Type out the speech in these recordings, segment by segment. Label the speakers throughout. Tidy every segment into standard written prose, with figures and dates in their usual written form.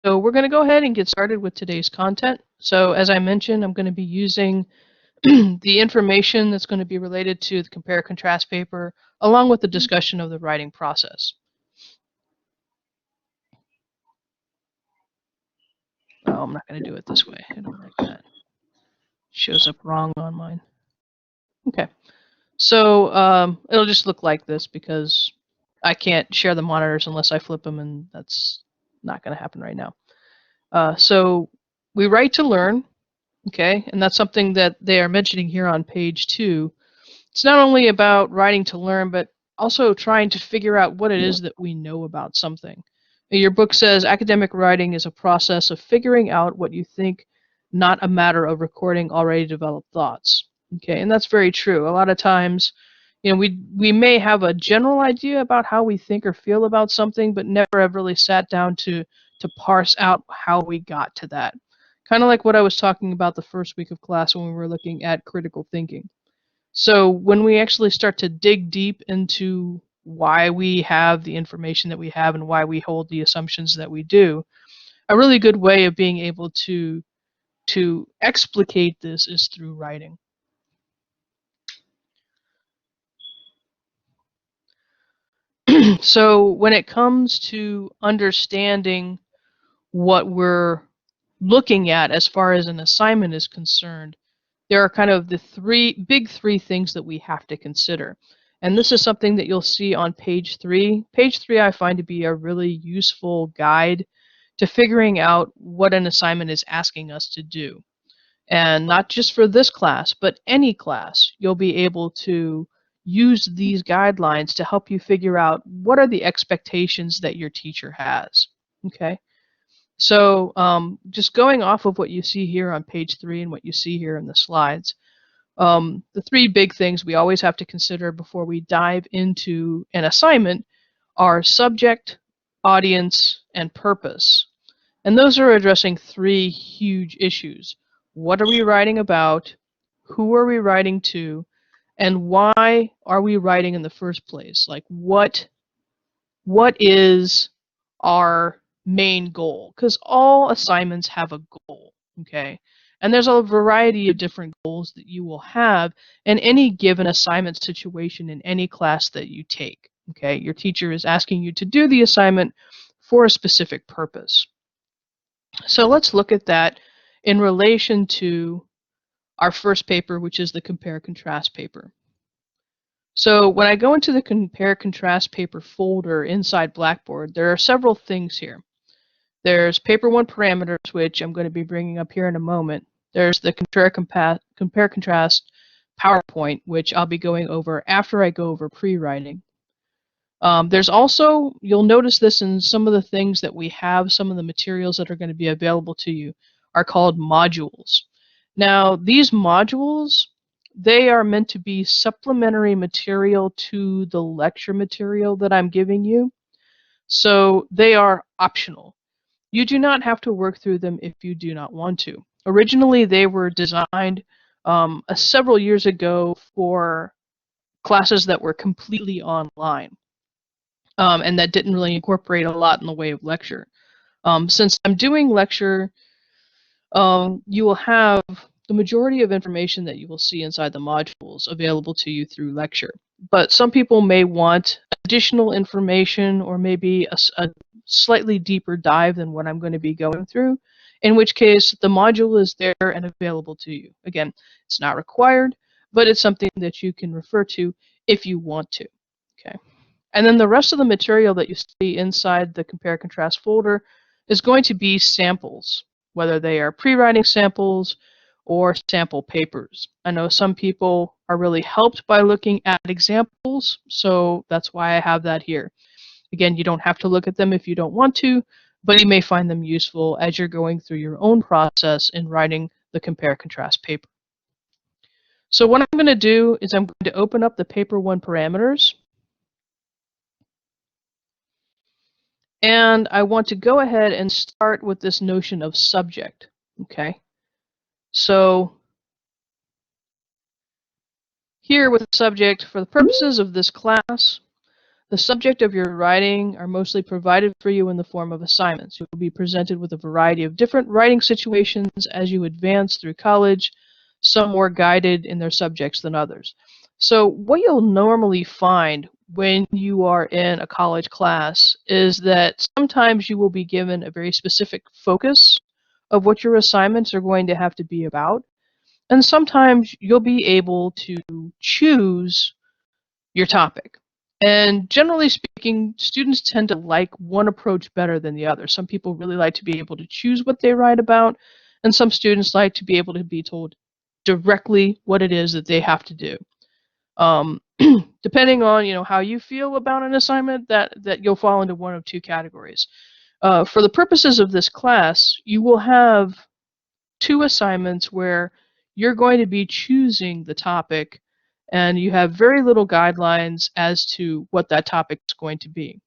Speaker 1: So we're going to go ahead and get started with today's content. So as I mentioned, I'm going to be using the information that's going to be related to the compare-contrast paper, along with the discussion of the writing process. Oh, I'm not going to do it this way. I don't like that. It shows up wrong on mine. Okay. So it'll just look like this because I can't share the monitors unless I flip them, and that's not going to happen right now. So we write to learn, okay, and that's something that they are mentioning here on page 2. It's not only about writing to learn, but also trying to figure out what it is that we know about something. Your book says academic writing is a process of figuring out what you think, not a matter of recording already developed thoughts. Okay, and that's very true. A lot of times, we may have a general idea about how we think or feel about something, but never have really sat down to parse out how we got to that. Kind of like what I was talking about the first week of class when we were looking at critical thinking. So when we actually start to dig deep into why we have the information that we have and why we hold the assumptions that we do, a really good way of being able to explicate this is through writing. So when it comes to understanding what we're looking at as far as an assignment is concerned, there are kind of the three things that we have to consider. And this is something that you'll see on page 3. Page 3 I find to be a really useful guide to figuring out what an assignment is asking us to do. And not just for this class, but any class, you'll be able to use these guidelines to help you figure out what are the expectations that your teacher has. Okay? So just going off of what you see here on page 3 and what you see here in the slides, the 3 big things we always have to consider before we dive into an assignment are subject, audience, and purpose. And those are addressing 3 huge issues. What are we writing about? Who are we writing to? And why are we writing in the first place? Like what is our main goal? Because all assignments have a goal, okay? And there's a variety of different goals that you will have in any given assignment situation in any class that you take, okay? Your teacher is asking you to do the assignment for a specific purpose. So let's look at that in relation to our first paper, which is the compare-contrast paper. So when I go into the compare-contrast paper folder inside Blackboard, there are several things here. There's paper 1 parameters, which I'm going to be bringing up here in a moment. There's the compare-contrast PowerPoint, which I'll be going over after I go over pre-writing. There's also, you'll notice this in some of the things that we have, some of the materials that are going to be available to you are called modules. Now, these modules, they are meant to be supplementary material to the lecture material that I'm giving you. So they are optional. You do not have to work through them if you do not want to. Originally, they were designed several years ago for classes that were completely online. And that didn't really incorporate a lot in the way of lecture. Since I'm doing lecture, you will have the majority of information that you will see inside the modules available to you through lecture. But some people may want additional information or maybe a slightly deeper dive than what I'm going to be going through, in which case the module is there and available to you. Again, it's not required, but it's something that you can refer to if you want to. Okay. And then the rest of the material that you see inside the compare-contrast folder is going to be samples, whether they are pre-writing samples or sample papers. I know some people are really helped by looking at examples, so that's why I have that here. Again, you don't have to look at them if you don't want to, but you may find them useful as you're going through your own process in writing the compare-contrast paper. So what I'm going to do is I'm going to open up the paper 1 parameters. And I want to go ahead and start with this notion of subject, okay? So here with the subject, for the purposes of this class, The subject of your writing are mostly provided for you in the form of assignments. You will be presented with a variety of different writing situations as you advance through college, some more guided in their subjects than others. So what you'll normally find when you are in a college class is that sometimes you will be given a very specific focus of what your assignments are going to have to be about. And sometimes you'll be able to choose your topic. And generally speaking, students tend to like one approach better than the other. Some people really like to be able to choose what they write about, and some students like to be able to be told directly what it is that they have to do. Um, depending on how you feel about an assignment, that you'll fall into one of two categories. For the purposes of this class, you will have two assignments where you're going to be choosing the topic and you have very little guidelines as to what that topic is going to be.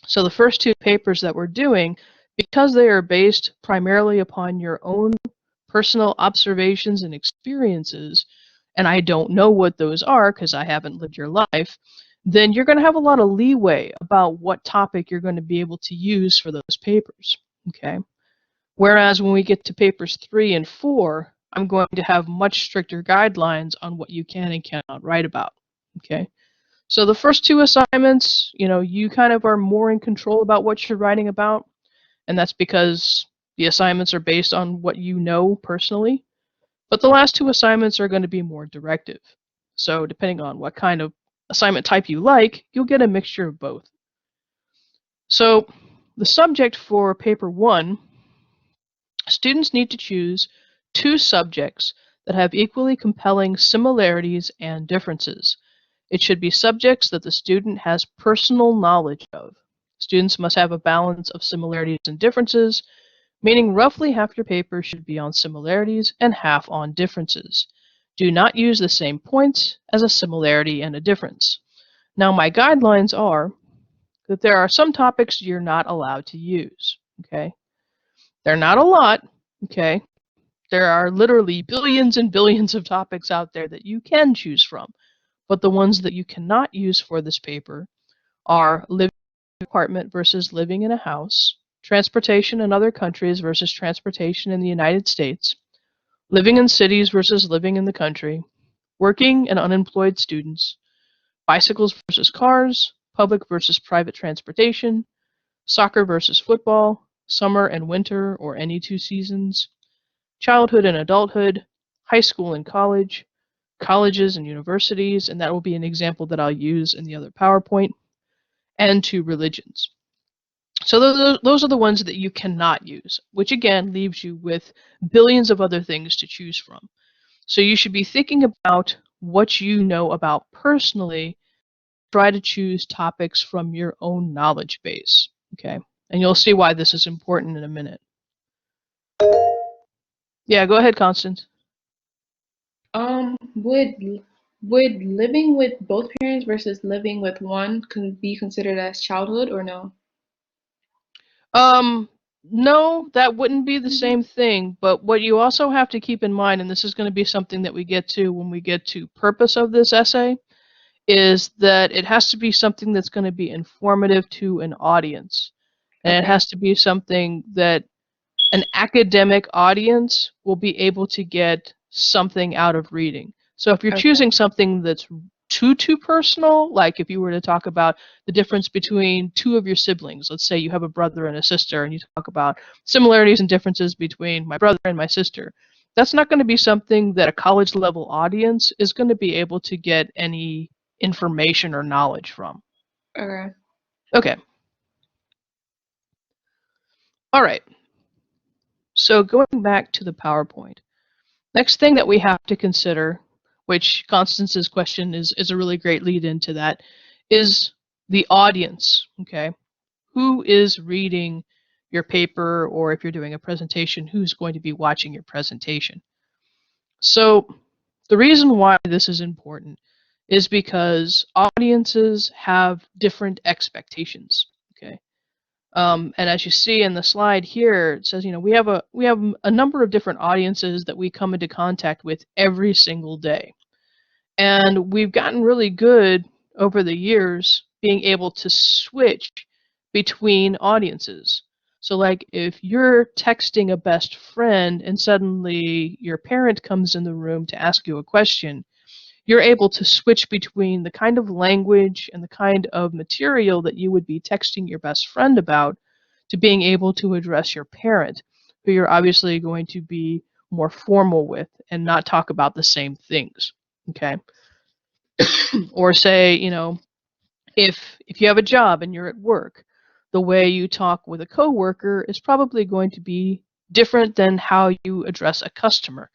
Speaker 1: So the first two papers that we're doing, because they are based primarily upon your own personal observations and experiences, and I don't know what those are because I haven't lived your life, then you're going to have a lot of leeway about what topic you're going to be able to use for those papers. Okay. Whereas when we get to papers 3 and 4, I'm going to have much stricter guidelines on what you can and cannot write about. Okay. So the first two assignments, you kind of are more in control about what you're writing about, and that's because the assignments are based on what you know personally. But the last two assignments are going to be more directive. So depending on what kind of assignment type you like, you'll get a mixture of both. So the subject for paper 1, students need to choose two subjects that have equally compelling similarities and differences. It should be subjects that the student has personal knowledge of. Students must have a balance of similarities and differences, meaning roughly half your paper should be on similarities and half on differences. Do not use the same points as a similarity and a difference. Now, my guidelines are that there are some topics you're not allowed to use, okay? They're not a lot, okay? There are literally billions and billions of topics out there that you can choose from, but the ones that you cannot use for this paper are living in an apartment versus living in a house, transportation in other countries versus transportation in the United States, living in cities versus living in the country, working and unemployed students, bicycles versus cars, public versus private transportation, soccer versus football, summer and winter or any two seasons, childhood and adulthood, high school and college, colleges and universities, and that will be an example that I'll use in the other PowerPoint, and to religions. So those are the ones that you cannot use, which again leaves you with billions of other things to choose from. So you should be thinking about what you know about personally. Try to choose topics from your own knowledge base, okay? And you'll see why this is important in a minute. Yeah, go ahead, Constance.
Speaker 2: Would living with both parents versus living with one be considered as childhood or no?
Speaker 1: No, that wouldn't be the same thing, but what you also have to keep in mind, and this is going to be something that we get to when we get to purpose of this essay, is that it has to be something that's going to be informative to an audience. And it
Speaker 2: Okay.
Speaker 1: has to be something that an academic audience will be able to get something out of reading. So if you're
Speaker 2: Okay.
Speaker 1: choosing something that's too personal, like if you were to talk about the difference between two of your siblings, let's say you have a brother and a sister, and you talk about similarities and differences between my brother and my sister, that's not going to be something that a college level audience is going to be able to get any information or knowledge from.
Speaker 2: Okay.
Speaker 1: Okay. All right. So going back to the PowerPoint. Next thing that we have to consider, which Constance's question is a really great lead into that, is the audience, okay? Who is reading your paper, or if you're doing a presentation, who's going to be watching your presentation? So the reason why this is important is because audiences have different expectations, okay? And as you see in the slide here, it says, we have a number of different audiences that we come into contact with every single day. And we've gotten really good over the years being able to switch between audiences. So like if you're texting a best friend and suddenly your parent comes in the room to ask you a question, you're able to switch between the kind of language and the kind of material that you would be texting your best friend about to being able to address your parent, who you're obviously going to be more formal with and not talk about the same things. Okay. Or say, if you have a job and you're at work, the way you talk with a coworker is probably going to be different than how you address a customer.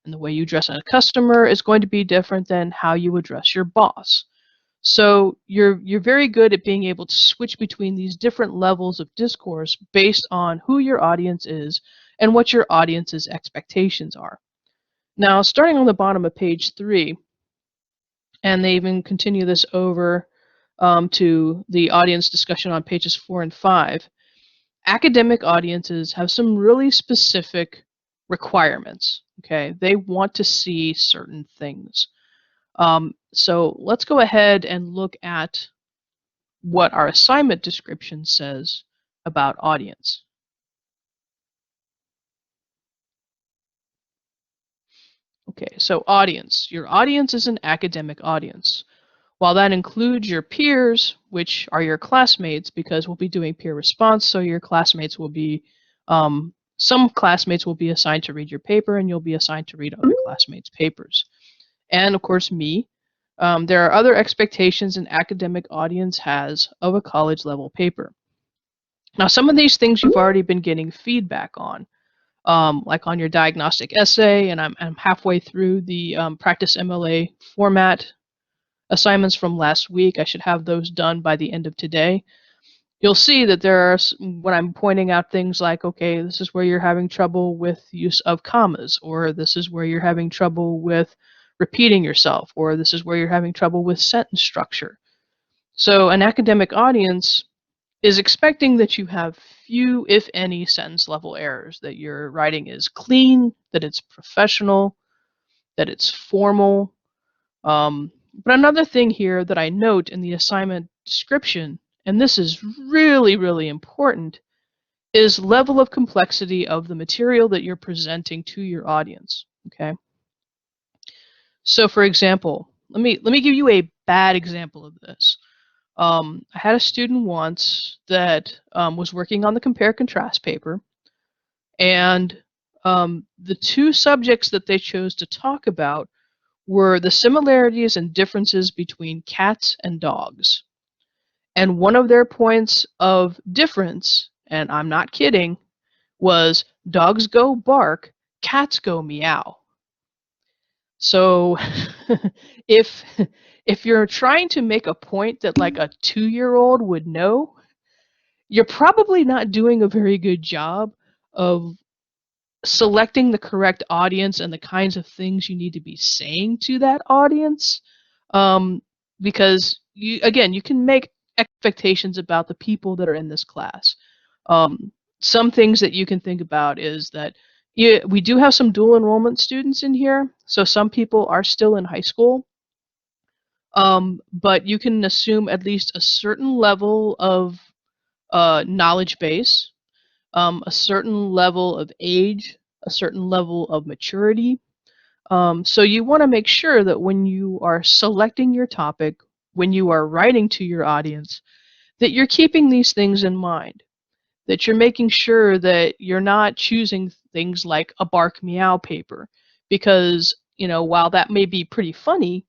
Speaker 1: And the way you address a customer is going to be different than how you address your boss. So you're very good at being able to switch between these different levels of discourse based on who your audience is and what your audience's expectations are. Now, starting on the bottom of page 3, and they even continue this over to the audience discussion on pages 4 and 5, academic audiences have some really specific requirements. Okay, they want to see certain things. So let's go ahead and look at what our assignment description says about audience. Okay, so audience. Your audience is an academic audience. While that includes your peers, which are your classmates, because we'll be doing peer response, so your classmates will be, some classmates will be assigned to read your paper, and you'll be assigned to read other classmates' papers. And of course, me. There are other expectations an academic audience has of a college level paper. Now, some of these things you've already been getting feedback on, like on your diagnostic essay, and I'm halfway through the practice MLA format assignments from last week. I should have those done by the end of today. You'll see that there are, when I'm pointing out things like, okay, this is where you're having trouble with use of commas, or this is where you're having trouble with repeating yourself, or this is where you're having trouble with sentence structure. So an academic audience is expecting that you have few, if any, sentence level errors, that your writing is clean, that it's professional, that it's formal. But another thing here that I note in the assignment description, and this is really, really important, is level of complexity of the material that you're presenting to your audience. Okay. So for example, let me give you a bad example of this. I had a student once that was working on the compare-contrast paper, and the two subjects that they chose to talk about were the similarities and differences between cats and dogs. And one of their points of difference, and I'm not kidding, was dogs go bark, cats go meow. So if if you're trying to make a point that like a 2-year-old would know, you're probably not doing a very good job of selecting the correct audience and the kinds of things you need to be saying to that audience, because you can make expectations about the people that are in this class. Some things that you can think about is that we do have some dual enrollment students in here, so some people are still in high school, but you can assume at least a certain level of knowledge base, a certain level of age, a certain level of maturity. So you want to make sure that when you are selecting your topic, when you are writing to your audience, that you're keeping these things in mind, that you're making sure that you're not choosing things like a bark meow paper, because while that may be pretty funny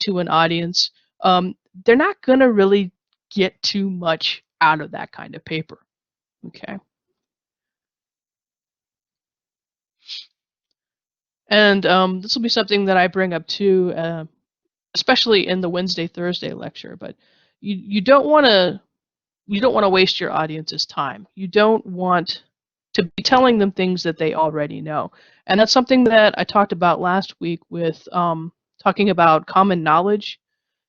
Speaker 1: to an audience, they're not going to really get too much out of that kind of paper. Okay. And this will be something that I bring up too, especially in the Wednesday Thursday lecture. But you don't want to waste your audience's time. You don't want to be telling them things that they already know. And that's something that I talked about last week with talking about common knowledge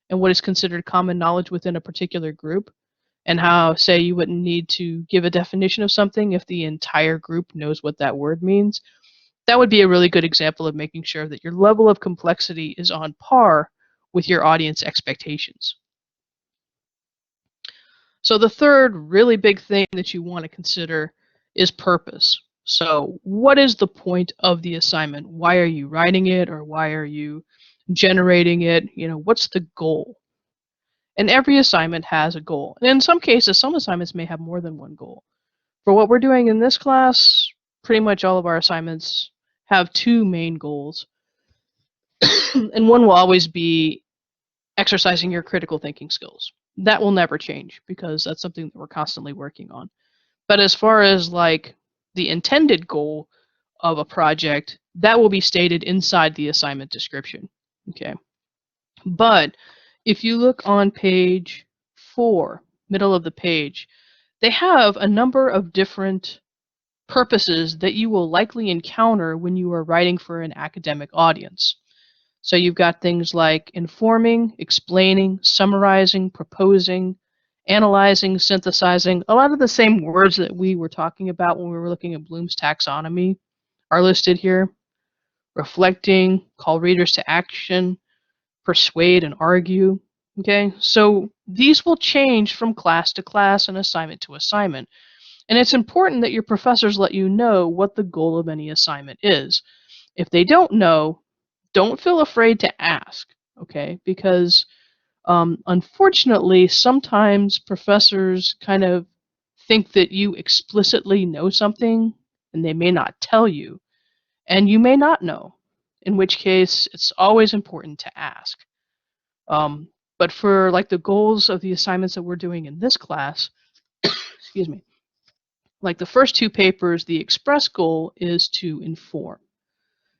Speaker 1: and what is considered common knowledge within a particular group, and how, say, you wouldn't need to give a definition of something if the entire group knows what that word means. That would be a really good example of making sure that your level of complexity is on par with your audience expectations. So the third really big thing that you want to consider is purpose. So what is the point of the assignment? Why are you writing it, or why are you generating it? You know, what's the goal? And every assignment has a goal. And in some cases, some assignments may have more than one goal. For what we're doing in this class, pretty much all of our assignments have two main goals. And one will always be exercising your critical thinking skills. That will never change because that's something that we're constantly working on. But as far as like the intended goal of a project, that will be stated inside the assignment description. Okay. But if you look on page 4, middle of the page, they have a number of different purposes that you will likely encounter when you are writing for an academic audience. So you've got things like informing, explaining, summarizing, proposing, analyzing, synthesizing. A lot of the same words that we were talking about when we were looking at Bloom's taxonomy are listed here. Reflecting, call readers to action, persuade and argue. Okay, so these will change from class to class and assignment to assignment. And it's important that your professors let you know what the goal of any assignment is. If they don't know, don't feel afraid to ask, okay? Because unfortunately, sometimes professors kind of think that you explicitly know something and they may not tell you, and you may not know, in which case it's always important to ask. But for like the goals of the assignments that we're doing in this class, excuse me, like the first two papers, the express goal is to inform.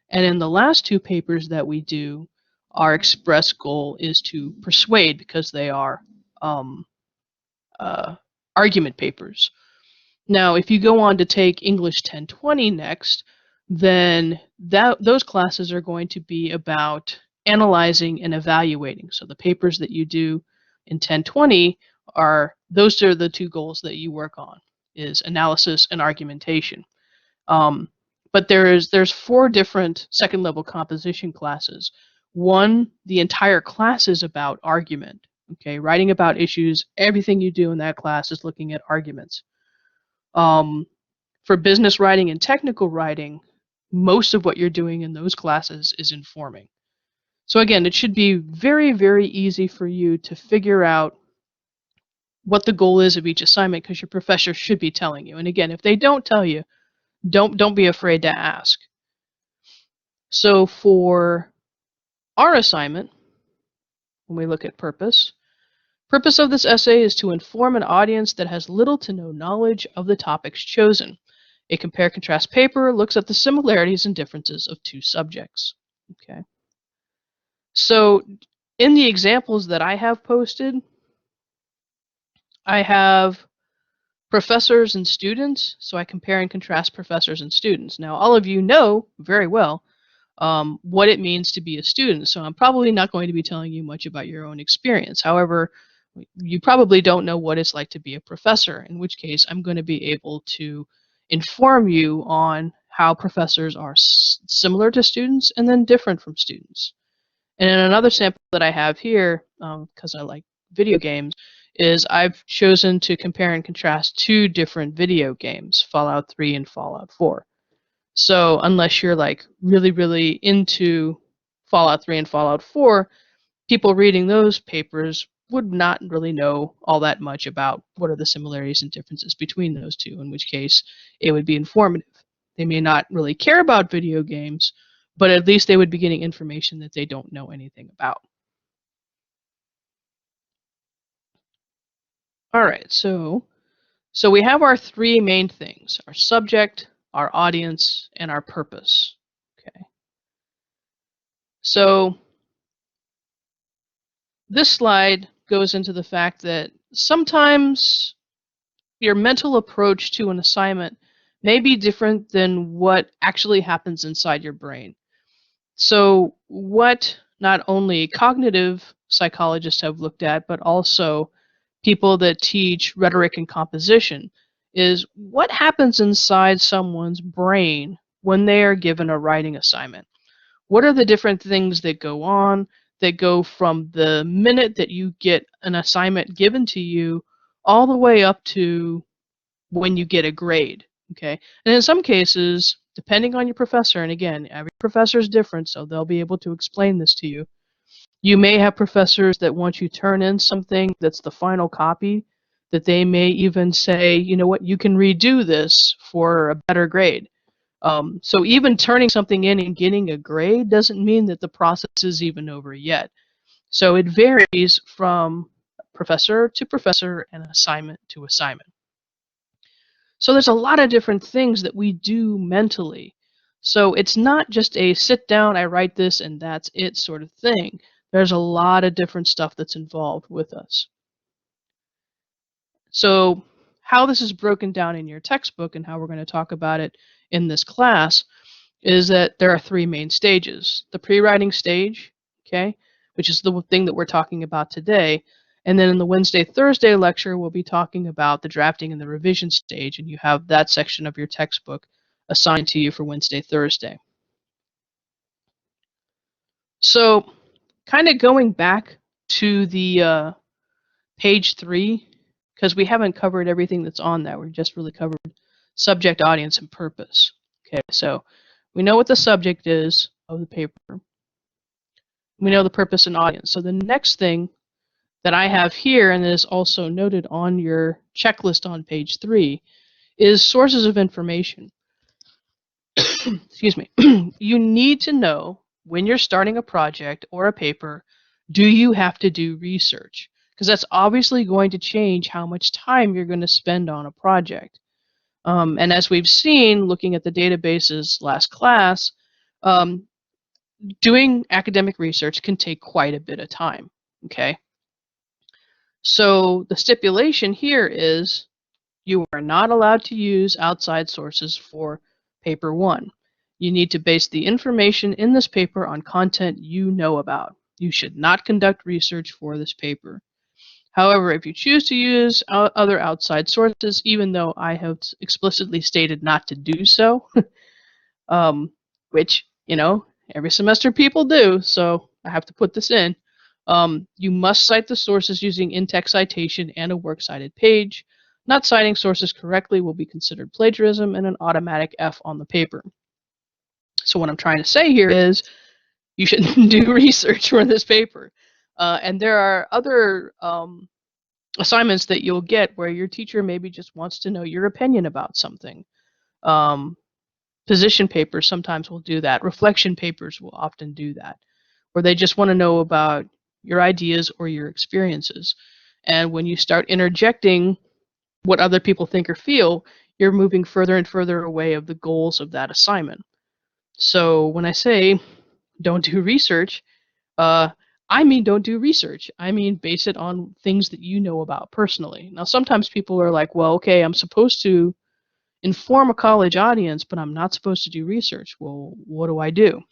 Speaker 1: And in the last two papers that we do, our express goal is to persuade because they are um, argument papers. Now, if you go on to take English 1020 next, then those classes are going to be about analyzing and evaluating. So the papers that you do in 1020 those are the two goals that you work on, is analysis and argumentation. But there's 4 different second level composition classes. One, the entire class is about argument. Okay, writing about issues, everything you do in that class is looking at arguments. For business writing and technical writing, most of what you're doing in those classes is informing. So again, it should be very, very easy for you to figure out what the goal is of each assignment because your professor should be telling you. And again, if they don't tell you, don't be afraid to ask. So for our assignment, when we look at purpose of this essay is to inform an audience that has little to no knowledge of the topics chosen. A compare-contrast paper looks at the similarities and differences of 2 subjects. Okay. So in the examples that I have posted, I have professors and students, so I compare and contrast professors and students. Now, all of you know very well what it means to be a student, so I'm probably not going to be telling you much about your own experience. However, you probably don't know what it's like to be a professor, in which case I'm going to be able to inform you on how professors are similar to students and then different from students. And in another sample that I have here, because I like video games, is I've chosen to compare and contrast 2 different video games, Fallout 3 and Fallout 4. So unless you're like really, really into Fallout 3 and Fallout 4, people reading those papers would not really know all that much about what are the similarities and differences between those two, in which case it would be informative. They may not really care about video games, but at least they would be getting information that they don't know anything about. All right, so we have our 3 main things: our subject, our audience, and our purpose. Okay. So this slide goes into the fact that sometimes your mental approach to an assignment may be different than what actually happens inside your brain. So what not only cognitive psychologists have looked at, but also people that teach rhetoric and composition, is what happens inside someone's brain when they are given a writing assignment. What are the different things that go on that go from the minute that you get an assignment given to you all the way up to when you get a grade, okay? And in some cases, depending on your professor, and again, every professor is different, so they'll be able to explain this to you. You may have professors that once you turn in something that's the final copy, that they may even say, you know what, you can redo this for a better grade. So even turning something in and getting a grade doesn't mean that the process is even over yet. So it varies from professor to professor and assignment to assignment. So there's a lot of different things that we do mentally. So it's not just a sit down, I write this, and that's it sort of thing. There's a lot of different stuff that's involved with us. So how this is broken down in your textbook and how we're going to talk about it in this class is that there are three main stages. The pre-writing stage, okay, which is the thing that we're talking about today. And then in the Wednesday, Thursday lecture, we'll be talking about the drafting and the revision stage, and you have that section of your textbook assigned to you for Wednesday, Thursday. So kind of going back to the page 3, because we haven't covered everything that's on that. We've just really covered subject, audience, and purpose. Okay, so we know what the subject is of the paper. We know the purpose and audience. So the next thing that I have here, and is also noted on your checklist on page 3, is sources of information. Excuse me. You need to know when you're starting a project or a paper, do you have to do research? Because that's obviously going to change how much time you're going to spend on a project. And as we've seen, looking at the databases last class, doing academic research can take quite a bit of time, okay? So the stipulation here is you are not allowed to use outside sources for paper 1. You need to base the information in this paper on content you know about. You should not conduct research for this paper. However, if you choose to use other outside sources, even though I have explicitly stated not to do so, which, you know, every semester people do, so I have to put this in, you must cite the sources using in-text citation and a works cited page. Not citing sources correctly will be considered plagiarism and an automatic F on the paper. So what I'm trying to say here is you shouldn't do research for this paper. And there are other assignments that you'll get where your teacher maybe just wants to know your opinion about something. Position papers sometimes will do that. Reflection papers will often do that, where they just want to know about your ideas or your experiences. And when you start interjecting what other people think or feel, you're moving further and further away of the goals of that assignment. So when I say don't do research, I mean don't do research. I mean base it on things that you know about personally. Now sometimes people are like, well, okay, I'm supposed to inform a college audience, but I'm not supposed to do research. Well, what do I do?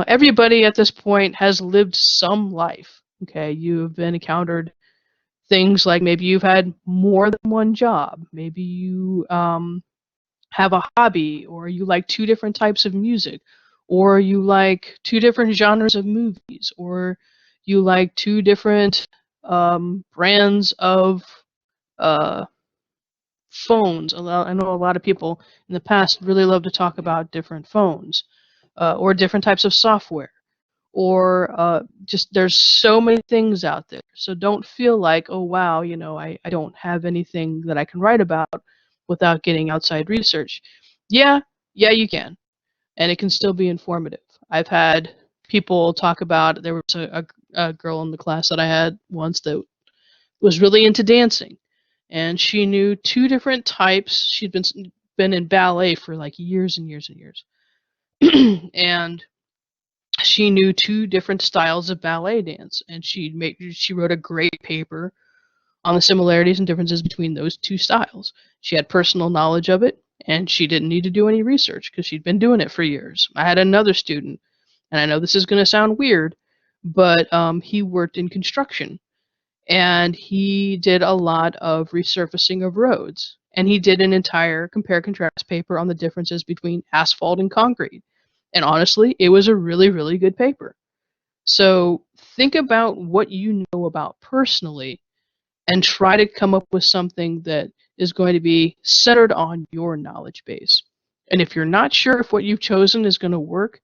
Speaker 1: Everybody at this point has lived some life. Okay, you've been encountered things like maybe you've had more than one job. Maybe you have a hobby, or you like 2 different types of music, or you like 2 different genres of movies, or you like 2 different brands of phones. I know a lot of people in the past really love to talk about different phones, or different types of software, or just there's so many things out there. So don't feel like, oh wow, you know, I don't have anything that I can write about without getting outside research. Yeah, you can, and it can still be informative. I've had people talk about, there was a girl in the class that I had once that was really into dancing, and she knew 2 different types. She'd been in ballet for like years and years and years. And she knew 2 different styles of ballet dance, and she wrote a great paper on the similarities and differences between those 2 styles. She had personal knowledge of it, and she didn't need to do any research because she'd been doing it for years. I had another student, and I know this is going to sound weird, but he worked in construction, and he did a lot of resurfacing of roads, and he did an entire compare-contrast paper on the differences between asphalt and concrete. And honestly, it was a really, really good paper. So think about what you know about personally, and try to come up with something that is going to be centered on your knowledge base. And if you're not sure if what you've chosen is going to work,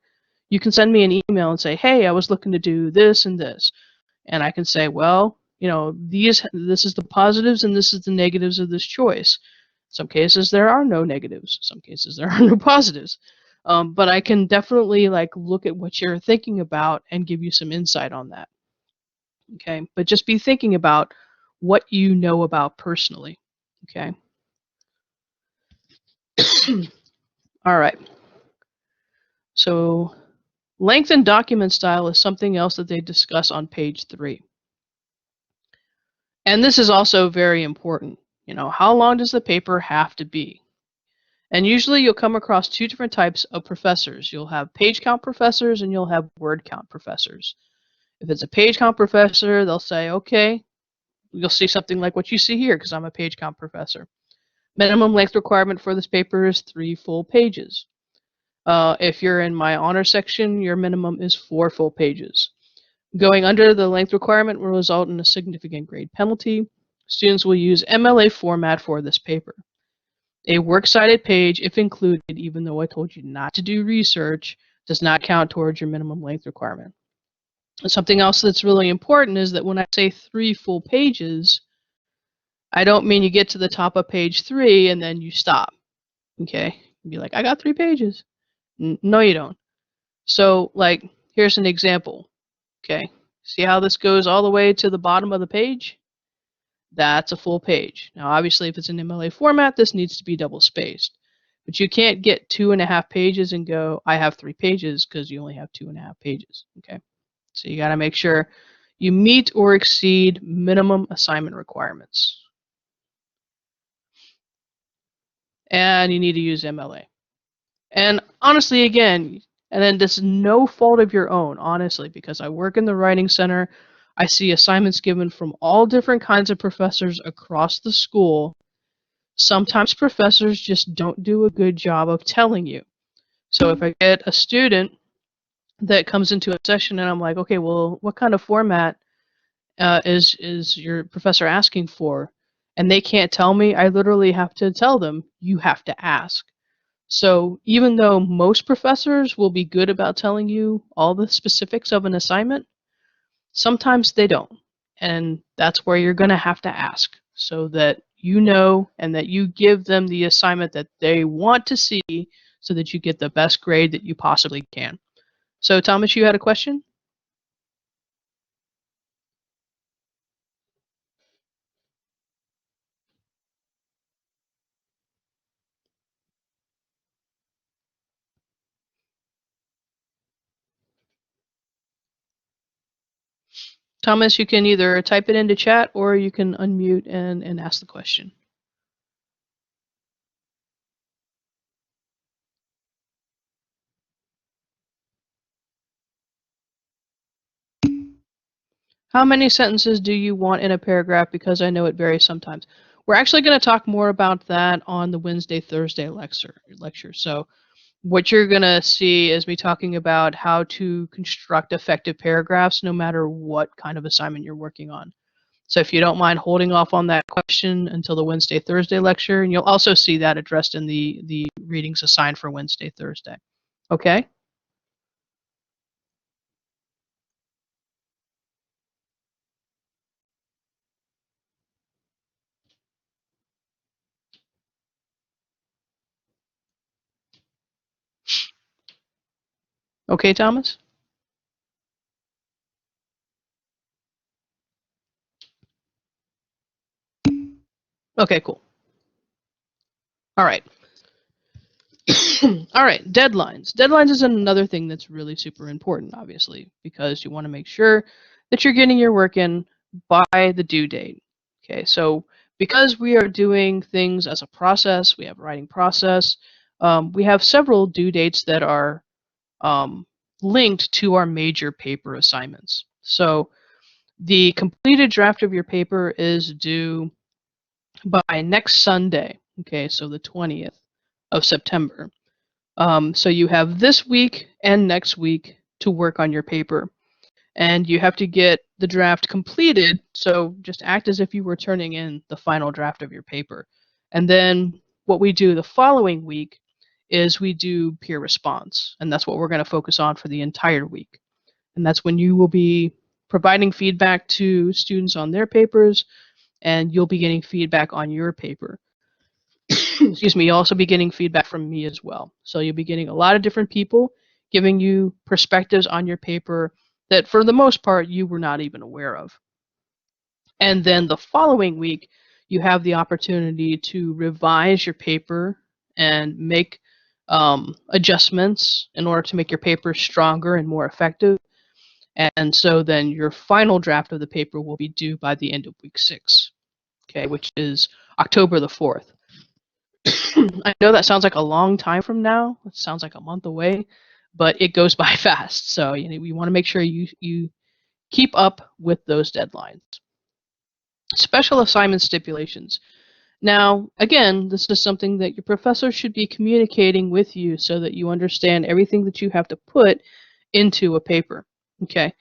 Speaker 1: you can send me an email and say, hey, I was looking to do this and this. And I can say, well, this is the positives and this is the negatives of this choice. Some cases there are no negatives. Some cases there are no positives. But I can definitely look at what you're thinking about and give you some insight on that. Okay, but just be thinking about what you know about personally. Okay. All right. So length and document style is something else that they discuss on page 3. And this is also very important. How long does the paper have to be? And usually you'll come across 2 different types of professors. You'll have page count professors and you'll have word count professors. If it's a page count professor, they'll say, okay, you'll see something like what you see here because I'm a page count professor. Minimum length requirement for this paper is 3 full pages. If you're in my honor section, your minimum is 4 full pages. Going under the length requirement will result in a significant grade penalty. Students will use MLA format for this paper. A works cited page, if included, even though I told you not to do research, does not count towards your minimum length requirement. Something else that's really important is that when I say 3 full pages, I don't mean you get to the top of page 3 and then you stop. Okay? You'd be like, I got 3 pages. No, you don't. So, here's an example. Okay? See how this goes all the way to the bottom of the page? That's a full page. Now, obviously, if it's an MLA format, this needs to be double spaced. But you can't get 2.5 pages and go, I have 3 pages, because you only have 2.5 pages. Okay? So you got to make sure you meet or exceed minimum assignment requirements. And you need to use MLA. And honestly, again, and then this is no fault of your own, honestly, because I work in the Writing Center. I see assignments given from all different kinds of professors across the school. Sometimes professors just don't do a good job of telling you. So if I get a student that comes into a session and I'm like, okay, well, what kind of format is your professor asking for? And they can't tell me, I literally have to tell them, you have to ask. So even though most professors will be good about telling you all the specifics of an assignment, sometimes they don't. And that's where you're going to have to ask so that you know and that you give them the assignment that they want to see so that you get the best grade that you possibly can. So Thomas, you had a question? Thomas, you can either type it into chat or you can unmute and ask the question. How many sentences do you want in a paragraph? Because I know it varies sometimes. We're actually going to talk more about that on the Wednesday, Thursday lecture. So what you're going to see is me talking about how to construct effective paragraphs no matter what kind of assignment you're working on. So if you don't mind holding off on that question until the Wednesday, Thursday lecture, and you'll also see that addressed in the readings assigned for Wednesday, Thursday. Okay? Okay, Thomas? Okay, cool. All right. All right, deadlines. Deadlines is another thing that's really super important, obviously, because you want to make sure that you're getting your work in by the due date. Okay, so because we are doing things as a process, we have a writing process, we have several due dates that are linked to our major paper assignments. So the completed draft of your paper is due by next Sunday, okay, so the 20th of September. So you have this week and next week to work on your paper. and you have to get the draft completed. So just act as if you were turning in the final draft of your paper. And then what we do the following week is we do peer response, and that's what we're going to focus on for the entire week. And that's when you will be providing feedback to students on their papers, and you'll be getting feedback on your paper. Excuse me, you'll also be getting feedback from me as well. So you'll be getting a lot of different people giving you perspectives on your paper that for the most part you were not even aware of. And then the following week, you have the opportunity to revise your paper and make adjustments in order to make your paper stronger and more effective. And so then your final draft of the paper will be due by the end of week 6, okay, which is October the 4th. I know that sounds like a long time from now. It sounds like a month away, but it goes by fast. So we want to make sure you keep up with those deadlines. Special assignment stipulations. Now, again, this is something that your professor should be communicating with you so that you understand everything that you have to put into a paper. Okay,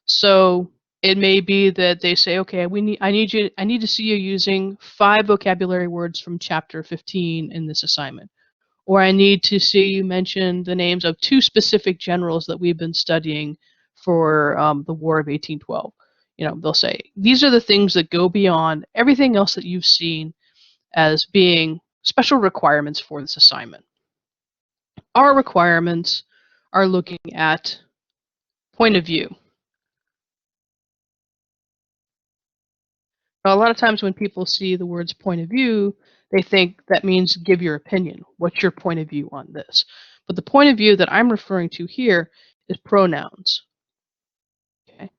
Speaker 1: so it may be that they say, okay, I need to see you using 5 vocabulary words from chapter 15 in this assignment, or I need to see you mention the names of 2 specific generals that we've been studying for the War of 1812. They'll say these are the things that go beyond everything else that you've seen as being special requirements for this assignment. Our requirements are looking at point of view. Now, a lot of times when people see the words point of view, they think that means give your opinion. What's your point of view on this? But the point of view that I'm referring to here is pronouns. Okay.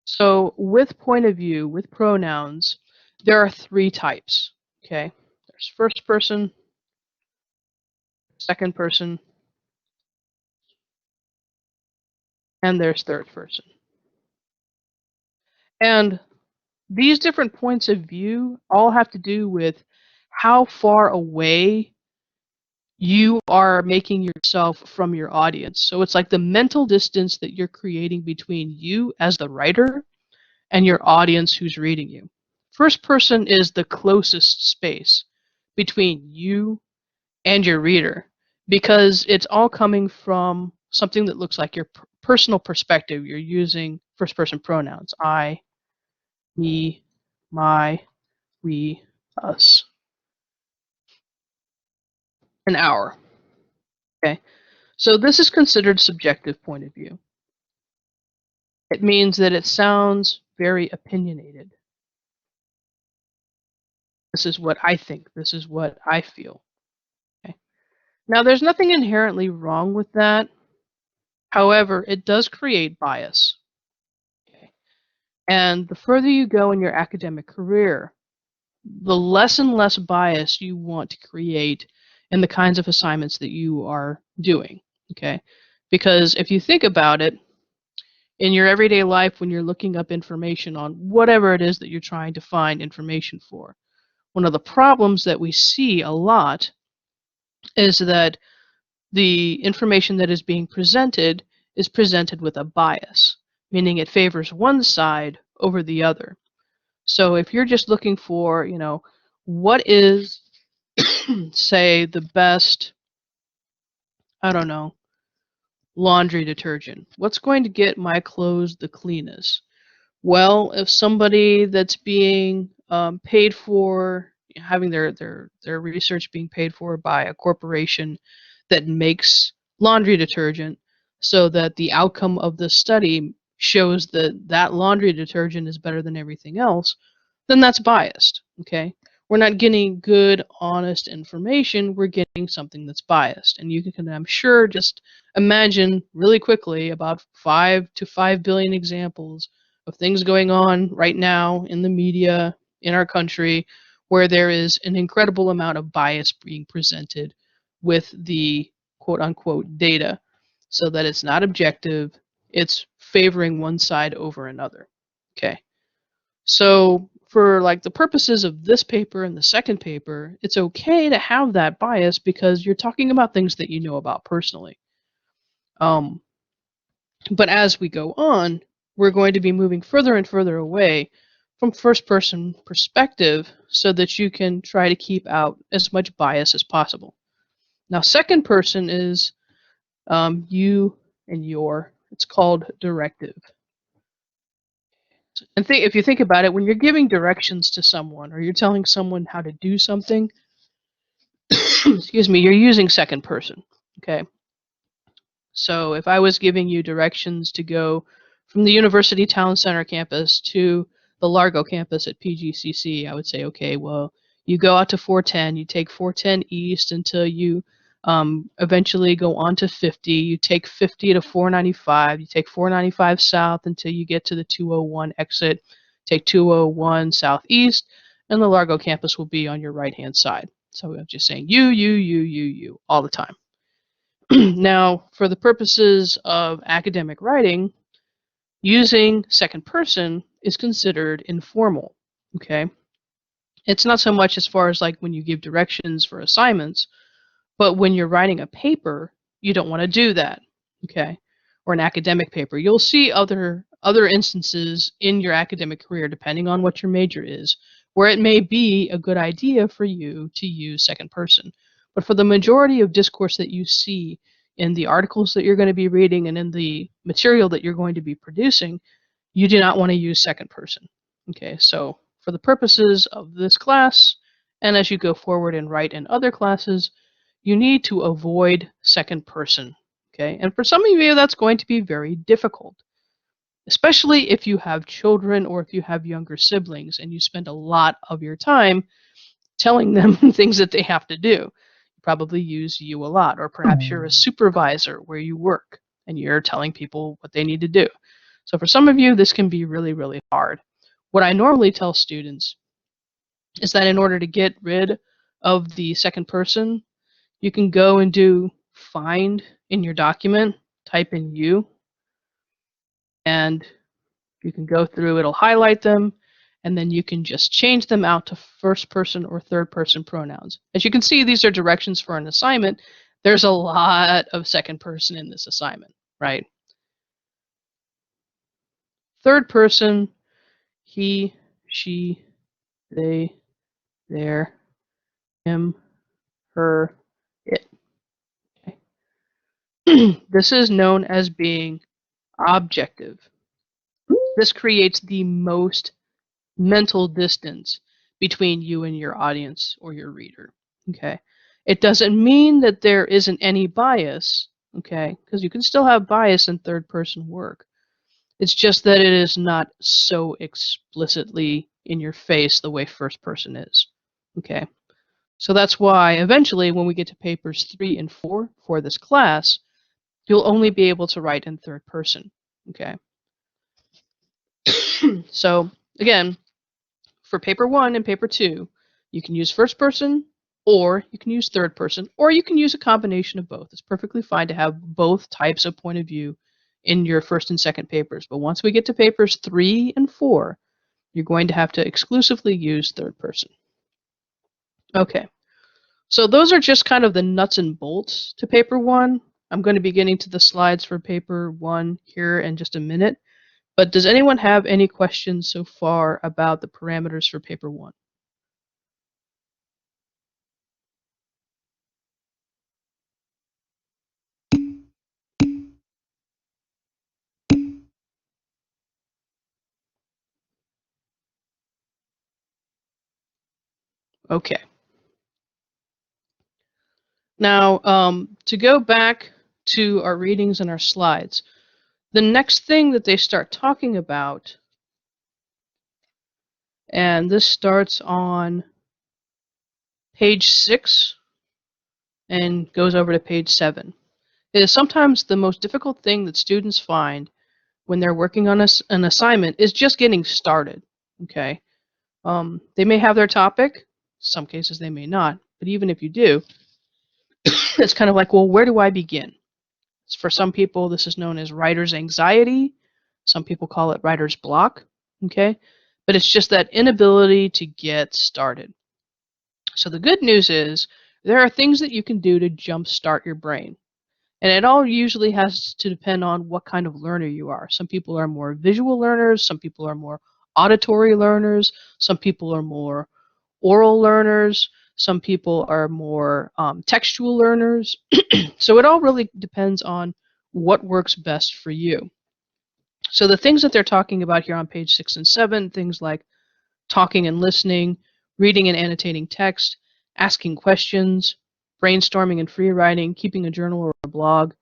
Speaker 1: So with point of view, with pronouns, there are 3 types. Okay. There's first person, second person, and there's third person. And these different points of view all have to do with how far away you are making yourself from your audience. So it's like the mental distance that you're creating between you as the writer and your audience who's reading you. First person is the closest space between you and your reader, because it's all coming from something that looks like your personal perspective. You're using first person pronouns: I, me, my, we, us, and our. Okay, so this is considered subjective point of view. It means that it sounds very opinionated. This is what I think. This is what I feel. Okay. Now, there's nothing inherently wrong with that. However, it does create bias. Okay. And the further you go in your academic career, the less and less bias you want to create in the kinds of assignments that you are doing. Okay. Because if you think about it, in your everyday life, when you're looking up information on whatever it is that you're trying to find information for, one of the problems that we see a lot is that the information that is being presented is presented with a bias, meaning it favors one side over the other. So if you're just looking for, what is, say, the best, I don't know, laundry detergent, what's going to get my clothes the cleanest? Well, if somebody that's being paid for, having their research being paid for by a corporation that makes laundry detergent, so that the outcome of the study shows that that laundry detergent is better than everything else, then that's biased. Okay, we're not getting good, honest information. We're getting something that's biased, and you can, I'm sure, just imagine really quickly about 5 to 5 billion examples of things going on right now in the media in our country where there is an incredible amount of bias being presented with the quote-unquote data, so that it's not objective, it's favoring one side over another. Okay, so for like the purposes of this paper and the second paper, it's okay to have that bias because you're talking about things that you know about personally. But as we go on, we're going to be moving further and further away from first-person perspective so that you can try to keep out as much bias as possible. Now, second person is you and your. It's called directive. And if you think about it, when you're giving directions to someone or you're telling someone how to do something, excuse me, you're using second person, okay? So if I was giving you directions to go from the University Town Center campus to the Largo campus at PGCC, I would say, okay, well, you go out to 410, you take 410 east until you eventually go on to 50, you take 50 to 495, you take 495 south until you get to the 201 exit, take 201 southeast, and the Largo campus will be on your right-hand side. So I'm just saying you all the time. Now, for the purposes of academic writing, using second person is considered informal, okay? It's not so much as far as like when you give directions for assignments, but when you're writing a paper, you don't want to do that, okay? Or an academic paper. You'll see other instances in your academic career, depending on what your major is, where it may be a good idea for you to use second person. But for the majority of discourse that you see in the articles that you're going to be reading and in the material that you're going to be producing, you do not want to use second person. Okay, so for the purposes of this class, and as you go forward and write in other classes, you need to avoid second person. Okay, and for some of you, that's going to be very difficult, especially if you have children or if you have younger siblings and you spend a lot of your time telling them things that they have to do. You probably use you a lot, or perhaps you're a supervisor where you work and you're telling people what they need to do. So for some of you, this can be really, really hard. What I normally tell students is that in order to get rid of the second person, you can go and do find in your document, type in you, and you can go through, it'll highlight them, and then you can just change them out to first person or third person pronouns. As you can see, these are directions for an assignment. There's a lot of second person in this assignment, right? Third person, he, she, they, their, him, her, it. Okay. This is known as being objective. This creates the most mental distance between you and your audience or your reader. Okay. It doesn't mean that there isn't any bias, okay, because you can still have bias in third person work. It's just that it is not so explicitly in your face the way first person is. Okay. So that's why eventually when we get to papers 3 and 4 for this class, you'll only be able to write in third person. Okay. So again, for paper 1 and paper 2, you can use first person, or you can use third person, or you can use a combination of both. It's perfectly fine to have both types of point of view in your first and second papers. But once we get to papers 3 and 4, you're going to have to exclusively use third person. Okay, so those are just kind of the nuts and bolts to paper 1. I'm going to be getting to the slides for paper 1 here in just a minute. But does anyone have any questions so far about the parameters for paper 1? Okay. Now, to go back to our readings and our slides, the next thing that they start talking about, and this starts on page 6 and goes over to page 7, is sometimes the most difficult thing that students find when they're working on an assignment is just getting started. Okay. They may have their topic, some cases they may not, but even if you do, it's kind of like, well, where do I begin? For some people, this is known as writer's anxiety. Some people call it writer's block, okay? But it's just that inability to get started. So the good news is there are things that you can do to jumpstart your brain. And it all usually has to depend on what kind of learner you are. Some people are more visual learners, some people are more auditory learners, some people are more oral learners, some people are more textual learners. So it all really depends on what works best for you. So the things that they're talking about here on page 6 and 7, things like talking and listening, reading and annotating text, asking questions, brainstorming and free writing, keeping a journal or a blog.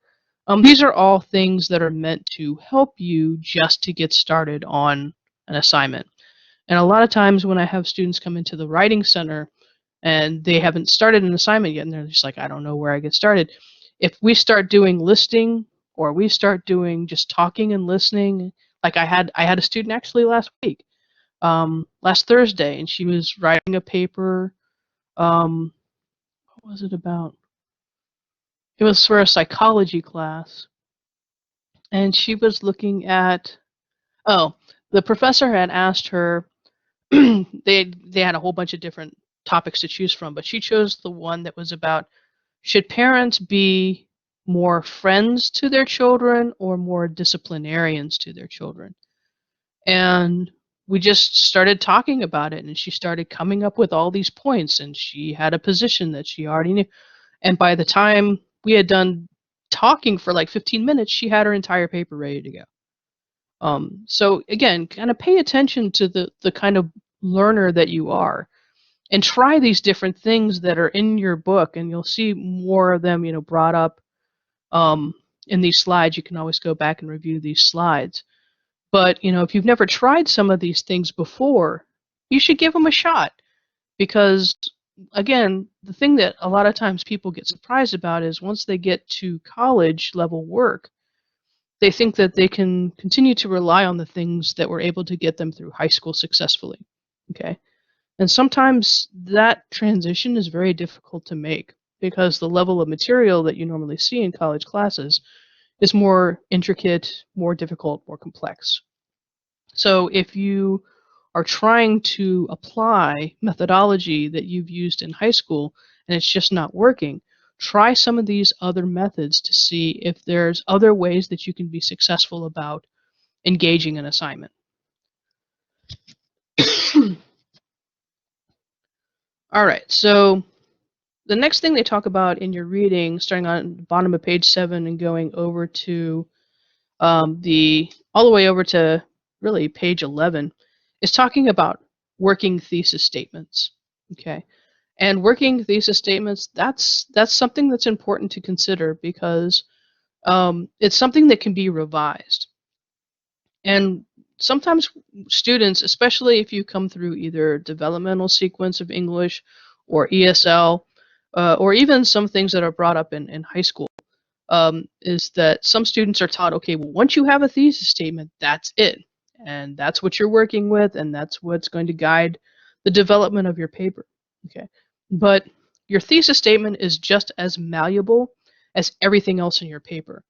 Speaker 1: These are all things that are meant to help you just to get started on an assignment. And a lot of times when I have students come into the Writing Center and they haven't started an assignment yet, and they're just like, I don't know where I get started. If we start doing listing, or we start doing just talking and listening, like I had a student actually last week, last Thursday, and she was writing a paper. What was it about? It was for a psychology class, and she was looking at, oh, the professor had asked her, they had a whole bunch of different topics to choose from, but she chose the one that was about, should parents be more friends to their children or more disciplinarians to their children? And we just started talking about it, and she started coming up with all these points, and she had a position that she already knew. And by the time we had done talking for like 15 minutes, she had her entire paper ready to go. So again, kind of pay attention to the kind of learner that you are, and try these different things that are in your book, and you'll see more of them, brought up in these slides. You can always go back and review these slides. But if you've never tried some of these things before, you should give them a shot, because again, the thing that a lot of times people get surprised about is once they get to college level work, they think that they can continue to rely on the things that were able to get them through high school successfully. Okay? And sometimes that transition is very difficult to make, because the level of material that you normally see in college classes is more intricate, more difficult, more complex. So if you are trying to apply methodology that you've used in high school and it's just not working, try some of these other methods to see if there's other ways that you can be successful about engaging an assignment. All right, so the next thing they talk about in your reading, starting on the bottom of page 7 and going over to all the way over to really page 11, is talking about working thesis statements. Okay, and working thesis statements, that's something that's important to consider, because it's something that can be revised. And sometimes students, especially if you come through either developmental sequence of English or ESL, or even some things that are brought up in high school, is that some students are taught, okay, well, once you have a thesis statement, that's it. And that's what you're working with, and that's what's going to guide the development of your paper. Okay, but your thesis statement is just as malleable as everything else in your paper.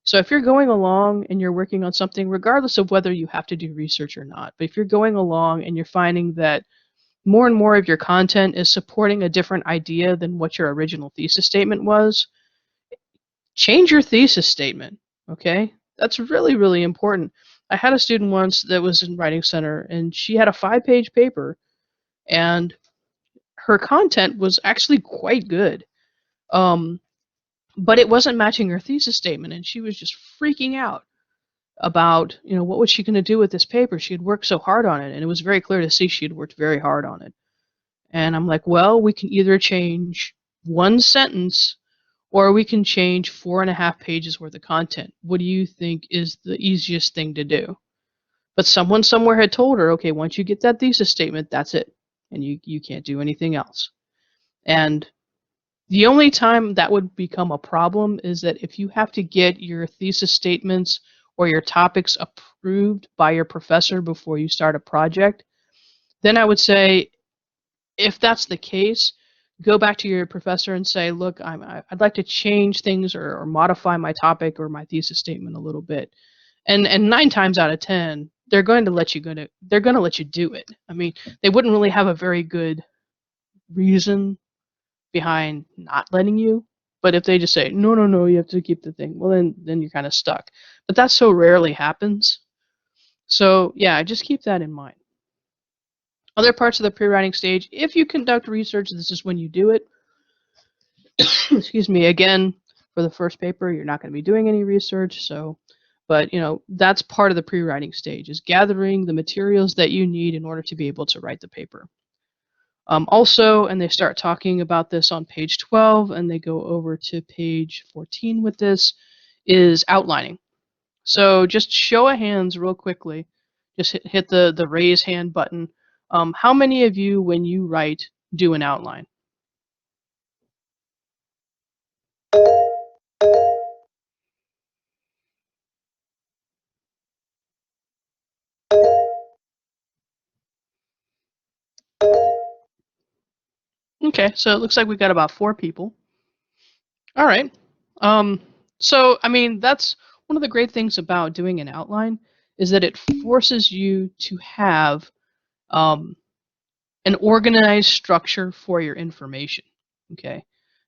Speaker 1: So if you're going along and you're working on something, regardless of whether you have to do research or not, but if you're going along and you're finding that more and more of your content is supporting a different idea than what your original thesis statement was, change your thesis statement, okay? That's really, really important. I had a student once that was in Writing Center, and she had a 5-page paper, and her content was actually quite good. But it wasn't matching her thesis statement, and she was just freaking out about, what was she going to do with this paper? She had worked so hard on it, and it was very clear to see she had worked very hard on it. And I'm like, well, we can either change one sentence or we can change 4.5 pages worth of content. What do you think is the easiest thing to do? But someone somewhere had told her, okay, once you get that thesis statement, that's it. And you can't do anything else. And the only time that would become a problem is that if you have to get your thesis statements or your topics approved by your professor before you start a project, then I would say, if that's the case, go back to your professor and say, look, I'd like to change things or modify my topic or my thesis statement a little bit. And 9 times out of 10, they're going to let you do it. I mean, they wouldn't really have a very good reason behind not letting you, But if they just say, no, no, no, you have to keep the thing, well, then you're kind of stuck. But that so rarely happens. So yeah, just keep that in mind. Other parts of the pre-writing stage, if you conduct research, this is when you do it. Excuse me, again, for the first paper, you're not going to be doing any research, so, but that's part of the pre-writing stage, is gathering the materials that you need in order to be able to write the paper. Also, and they start talking about this on page 12, and they go over to page 14 with this, is outlining. So just show of hands real quickly, just hit the raise hand button. How many of you, when you write, do an outline? Okay, so it looks like we got about 4 people. All right. So, I mean, that's one of the great things about doing an outline, is that it forces you to have um, an organized structure for your information. Okay.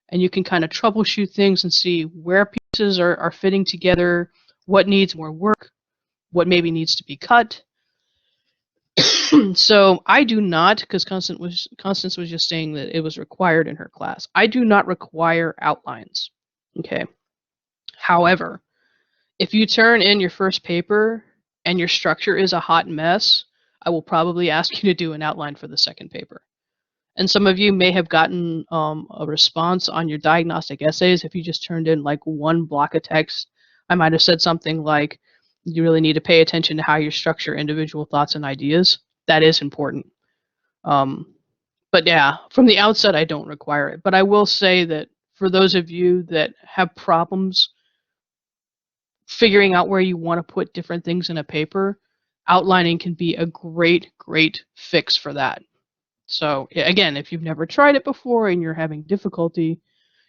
Speaker 1: And you can kind of troubleshoot things and see where pieces are fitting together, what needs more work, what maybe needs to be cut. So I do not, because Constance was just saying that it was required in her class. I do not require outlines. Okay. However, if you turn in your first paper and your structure is a hot mess, I will probably ask you to do an outline for the second paper. And some of you may have gotten a response on your diagnostic essays. If you just turned in like one block of text, I might have said something like, you really need to pay attention to how you structure individual thoughts and ideas. That is important. But yeah, from the outset, I don't require it. But I will say that for those of you that have problems figuring out where you want to put different things in a paper, outlining can be a great, great fix for that. So again, if you've never tried it before and you're having difficulty,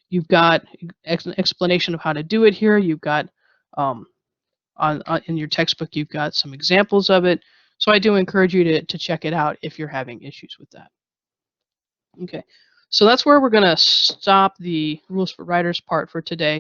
Speaker 1: you've got an explanation of how to do it here. You've got in your textbook, you've got some examples of it. So I do encourage you to check it out if you're having issues with that. Okay, so that's where we're going to stop the Rules for Writers part for today.